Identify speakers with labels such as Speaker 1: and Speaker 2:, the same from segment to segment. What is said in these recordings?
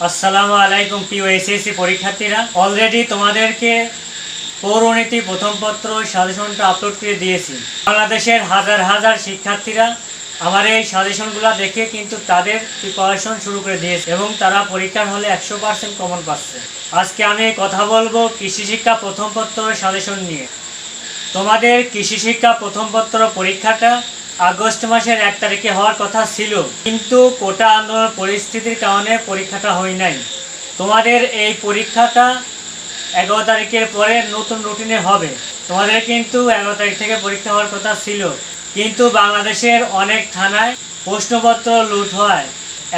Speaker 1: আসসালামু আলাইকুম প্রিয় এসএসসি পরীক্ষার্থীরা, অলরেডি তোমাদেরকে পৌরনীতি প্রথম পত্র সাজেশনটা আপলোড করে দিয়েছি। বাংলাদেশের হাজার হাজার শিক্ষার্থীরা আমার এই সাজেশনগুলো দেখে কিন্তু তাদের প্রিপারেশন শুরু করে দিয়েছে এবং তারা পরীক্ষার হলে 100% কমন পাচ্ছে। আজকে আমি কথা বলবো কৃষি শিক্ষা প্রথম পত্র সাজেশন নিয়ে। তোমাদের কৃষি শিক্ষা প্রথম পত্র পরীক্ষাটা আগস্ট মাসের 1 তারিখে হওয়ার কথা ছিল, কিন্তু কোটা আন্দোলন পরিস্থিতির কারণে পরীক্ষাটা হয় নাই। তোমাদের এই পরীক্ষাটা 11 তারিখের পরে নতুন রুটিনে হবে। তোমাদের কিন্তু 11 তারিখ থেকে পরীক্ষা হওয়ার কথা ছিল, কিন্তু বাংলাদেশের অনেক থানায় প্রশ্নপত্র লুট হয়।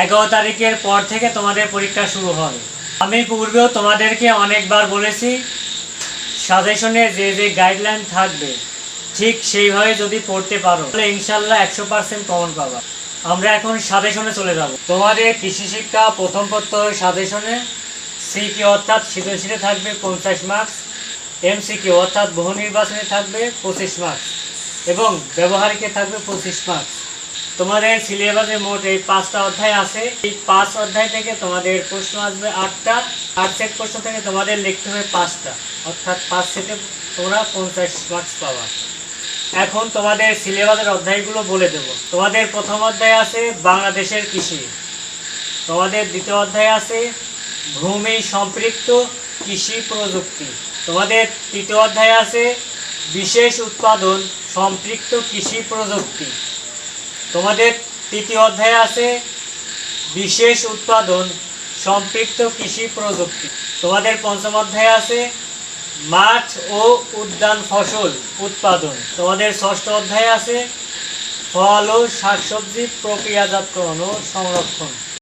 Speaker 1: 11 তারিখের পর থেকে তোমাদের পরীক্ষা শুরু হবে। আমি পূর্বেও তোমাদেরকে অনেকবার বলেছি, সাজেশনে যে যে গাইডলাইন থাকবে ঠিক সেইভাবে যদি পড়তে পারো তাহলে ইনশাল্লাহ 100% কমন পাবা। আমরা এখন সাজেশনে চলে যাব। তোমাদের কৃষি শিক্ষা প্রথম পত্র সাজেশনে সিকিউ অর্থাৎ সৃজনশীলে থাকবে 50 মার্কস, এমসিকিউ অর্থাৎ বহু নির্বাচনে থাকবে 25 মার্কস এবং ব্যবহারিকে থাকবে 25 মার্কস। তোমাদের সিলেবাসে মোট এই 5টা অধ্যায় আছে। এই 5 অধ্যায় থেকে তোমাদের প্রশ্ন আসবে 8টা। 8 সেট প্রশ্ন থেকে তোমাদের লিখতে হবে 5টা, অর্থাৎ 5 সেটে তোমরা 50 মার্কস পাবা। এখন তোমাদের সিলেবাসের অধ্যায়গুলো বলে দেব। তোমাদের প্রথম অধ্যায় আছে বাংলাদেশের কৃষি। তোমাদের দ্বিতীয় অধ্যায় আছে ভূমি সম্পৃক্ত কৃষি প্রযুক্তি। তোমাদের তৃতীয় অধ্যায় আছে বিশেষ উৎপাদন সম্পৃক্ত কৃষি প্রযুক্তি। তোমাদের তৃতীয় অধ্যায় আছে বিশেষ উৎপাদন সম্পৃক্ত কৃষি প্রযুক্তি। তোমাদের পঞ্চম অধ্যায় আছে মাঠ ও উদ্যান ফসল উৎপাদন। তোমাদের ষষ্ঠ অধ্যায় আছে ফল ও শাকসবজি প্রক্রিয়াজাতকরণ ও সংরক্ষণ।